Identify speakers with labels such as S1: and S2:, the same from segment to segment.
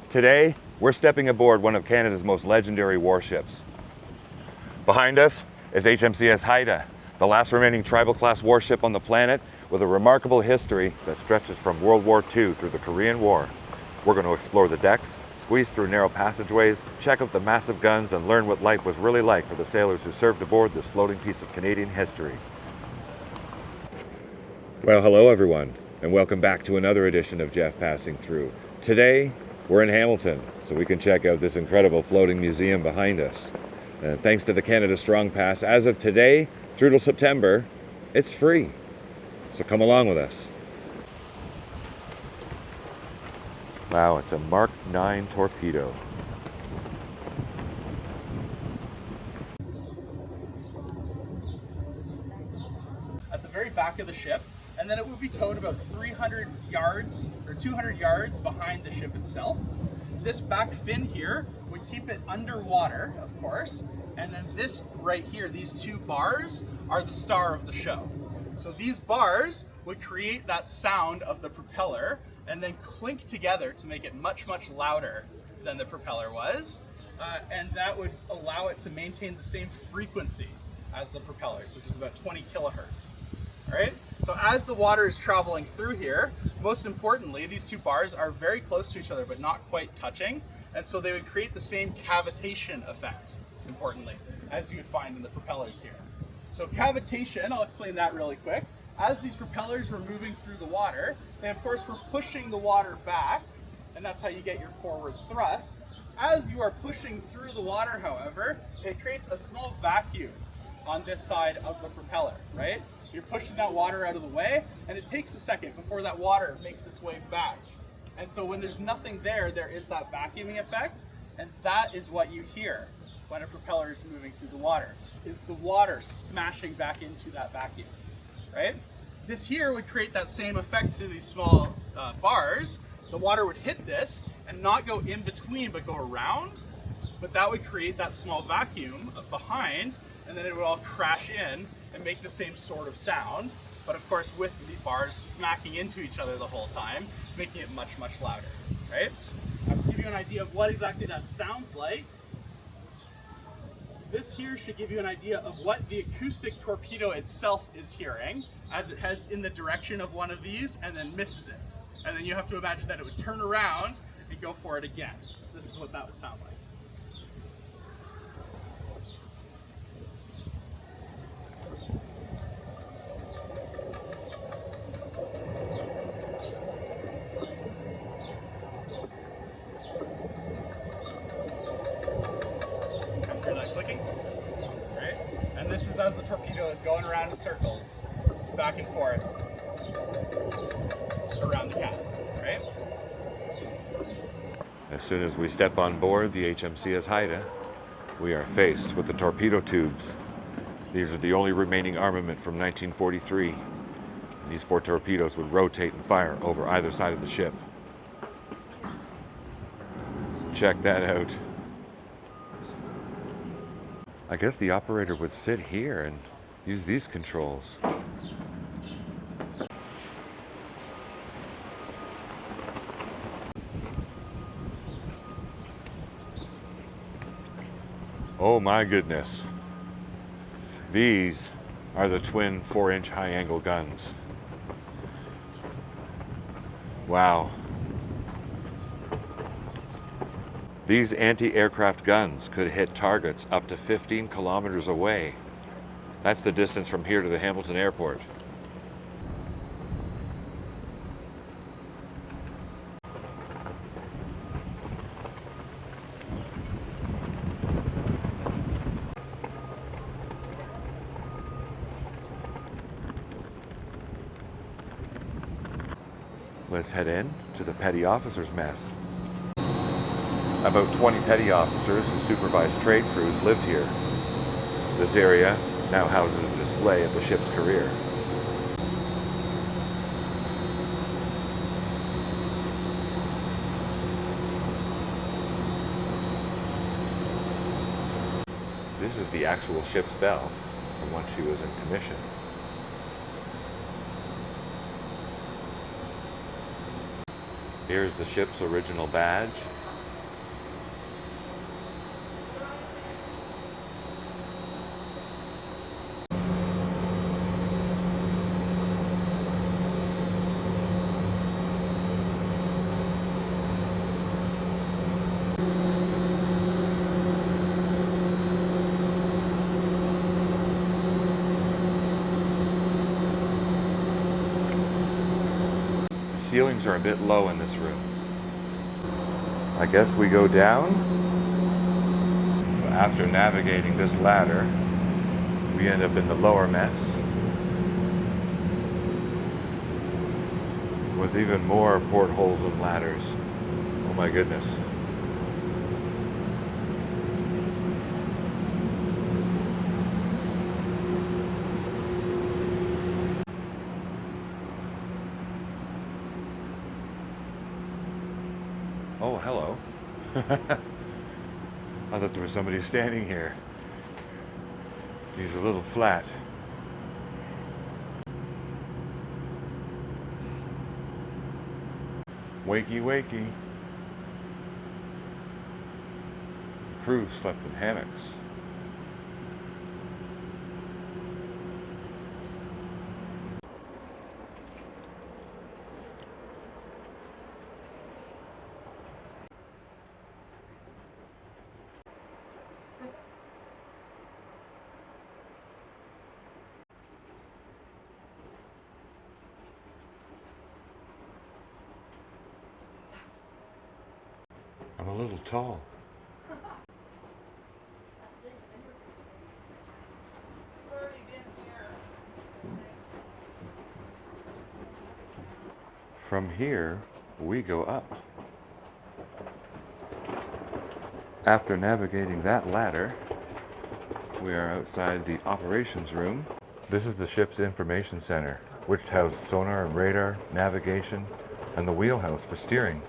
S1: Today, we're stepping aboard one of Canada's most legendary warships. Behind us is HMCS Haida, the last remaining tribal-class warship on the planet with a remarkable history that stretches from World War II through the Korean War. We're going to explore the decks, squeeze through narrow passageways, check out the massive guns, and learn what life was really like for the sailors who served aboard this floating piece of Canadian history. Well, hello everyone, and welcome back to another edition of Jeff Passing Through. Today, we're in Hamilton, so we can check out this incredible floating museum behind us. Thanks to the Canada Strong Pass, as of today, through till September, it's free. So come along with us. Wow, it's a Mark 9 torpedo.
S2: At the very back of the ship, and then it would be towed about 300 yards or 200 yards behind the ship itself. This back fin here would keep it underwater, of course, and then this right here, these two bars, are the star of the show. So these bars would create that sound of the propeller and then clink together to make it much, much louder than the propeller was, and that would allow it to maintain the same frequency as the propellers, which is about 20 kilohertz. All right? So as the water is traveling through here, most importantly, these two bars are very close to each other, but not quite touching. And so they would create the same cavitation effect, importantly, as you would find in the propellers here. So cavitation, I'll explain that really quick. As these propellers were moving through the water, they of course were pushing the water back, and that's how you get your forward thrust. As you are pushing through the water, however, it creates a small vacuum on this side of the propeller, right? You're pushing that water out of the way, and it takes a second before that water makes its way back. And so when there's nothing there, there is that vacuuming effect, and that is what you hear when a propeller is moving through the water, is the water smashing back into that vacuum, right? This here would create that same effect through these small bars. The water would hit this and not go in between, but go around, but that would create that small vacuum behind, and then it would all crash in and make the same sort of sound, but of course with the bars smacking into each other the whole time, making it much, much louder, right? Now to give you an idea of what exactly that sounds like, this here should give you an idea of what the acoustic torpedo itself is hearing as it heads in the direction of one of these and then misses it. And then you have to imagine that it would turn around and go for it again. So this is what that would sound like. This is as the torpedo is going around in circles, back and forth, around the cabin, right?
S1: As soon as we step on board the HMCS Haida, we are faced with the torpedo tubes. These are the only remaining armament from 1943. These 4 torpedoes would rotate and fire over either side of the ship. Check that out. I guess the operator would sit here and use these controls. Oh my goodness. These are the twin 4-inch high-angle guns. Wow. These anti-aircraft guns could hit targets up to 15 kilometers away. That's the distance from here to the Hamilton airport. Let's head in to the petty officers' mess. About 20 petty officers who supervise trade crews lived here. This area now houses a display of the ship's career. This is the actual ship's bell from when she was in commission. Here's the ship's original badge Ceilings are a bit low in this room. I guess we go down. After navigating this ladder, we end up in the lower mess with even more portholes and ladders. Oh my goodness. Oh, hello. I thought there was somebody standing here. He's a little flat. Wakey, wakey. Crew slept in hammocks. I'm a little tall. From here, we go up. After navigating that ladder, we are outside the operations room. This is the ship's information center, which houses sonar and radar, navigation, and the wheelhouse for steering.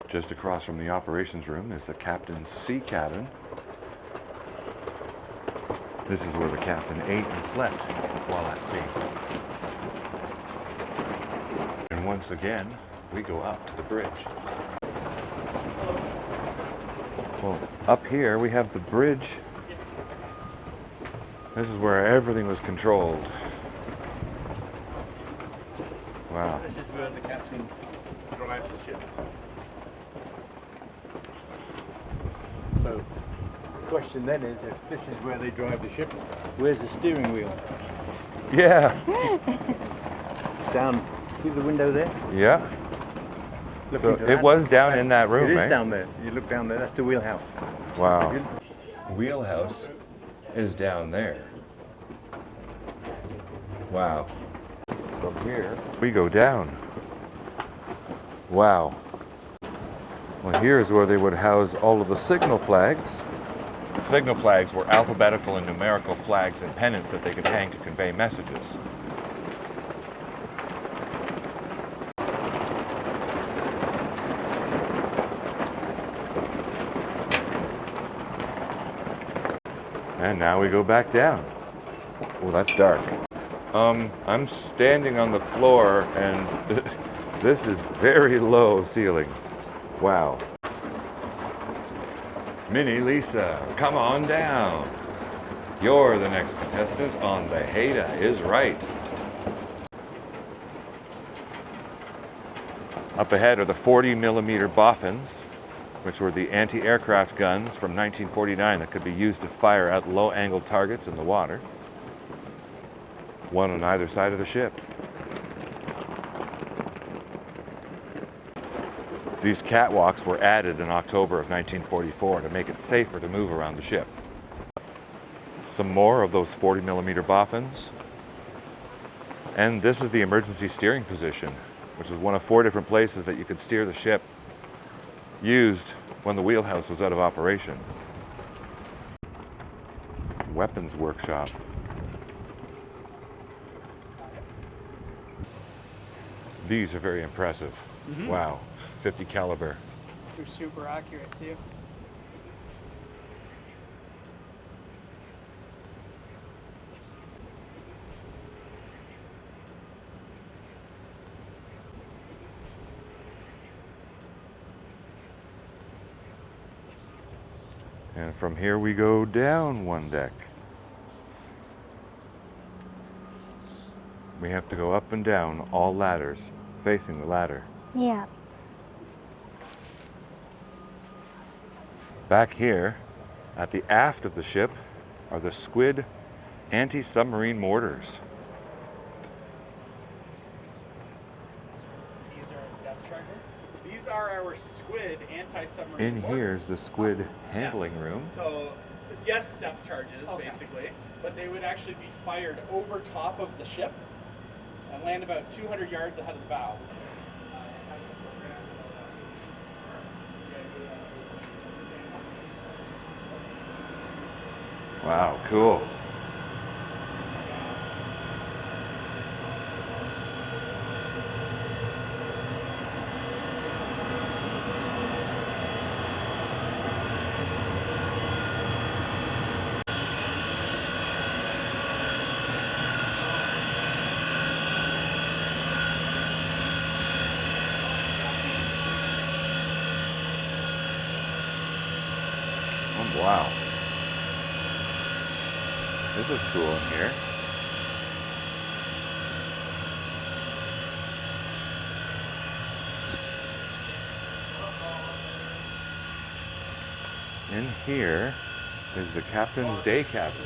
S1: Just across from the operations room is the captain's sea cabin. This is where the captain ate and slept while at sea. And once again, we go up to the bridge. Well, up here we have the bridge. This is where everything was controlled. Wow.
S3: This is where the captain drives the ship. So the question then is, if this is where they drive the ship, where's the steering wheel?
S1: Yeah.
S3: Down, see the window there?
S1: Yeah.
S3: Look
S1: So
S3: into
S1: it
S3: that.
S1: was down in that room,
S3: It is
S1: eh?
S3: down there. You look down there, that's the wheelhouse.
S1: Wow. Wheelhouse is down there. Wow. From here, we go down. Wow. Well, here's where they would house all of the signal flags. Signal flags were alphabetical and numerical flags and pennants that they could hang to convey messages. And now we go back down. Oh, that's dark. I'm standing on the floor and this is very low ceilings. Wow. Minnie Lisa, come on down. You're the next contestant on the Haida is Right. Up ahead are the 40mm boffins, which were the anti-aircraft guns from 1949 that could be used to fire at low-angle targets in the water. One on either side of the ship. These catwalks were added in October of 1944 to make it safer to move around the ship. Some more of those 40mm boffins. And this is the emergency steering position, which is one of 4 different places that you could steer the ship, used when the wheelhouse was out of operation. Weapons workshop. These are very impressive.
S2: Mm-hmm.
S1: Wow, 50 caliber.
S2: They're super accurate too.
S1: And from here we go down one deck. We have to go up and down all ladders, facing the ladder.
S4: Yeah.
S1: Back here, at the aft of the ship, are the Squid anti-submarine mortars.
S2: These are depth charges. These are our Squid anti-submarine
S1: In
S2: mortars.
S1: here is the Squid handling room.
S2: So, yes, depth charges, basically, but they would actually be fired over top of the ship and land about 200 yards ahead of the bow.
S1: Wow, cool. Oh, wow. This is cool in here. In here is the captain's day cabin.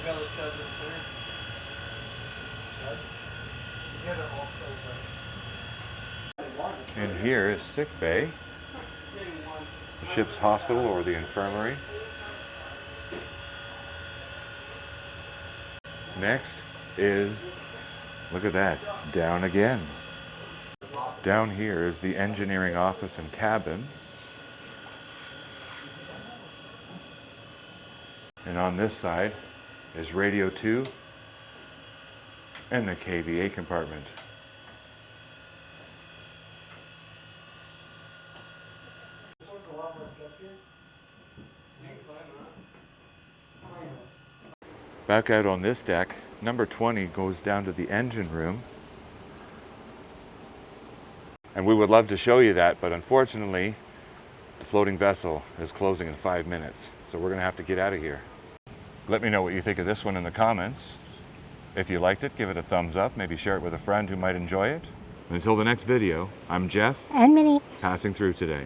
S1: In here is sick bay, the ship's hospital or the infirmary. Next is, look at that, down again. Down here is the engineering office and cabin. And on this side is Radio 2 and the KVA compartment. Back out on this deck, number 20 goes down to the engine room. And we would love to show you that, but unfortunately, the floating vessel is closing in 5 minutes. So we're gonna have to get out of here. Let me know what you think of this one in the comments. If you liked it, give it a thumbs up, maybe share it with a friend who might enjoy it. Until the next video, I'm Jeff.
S4: And Minnie.
S1: Passing through today.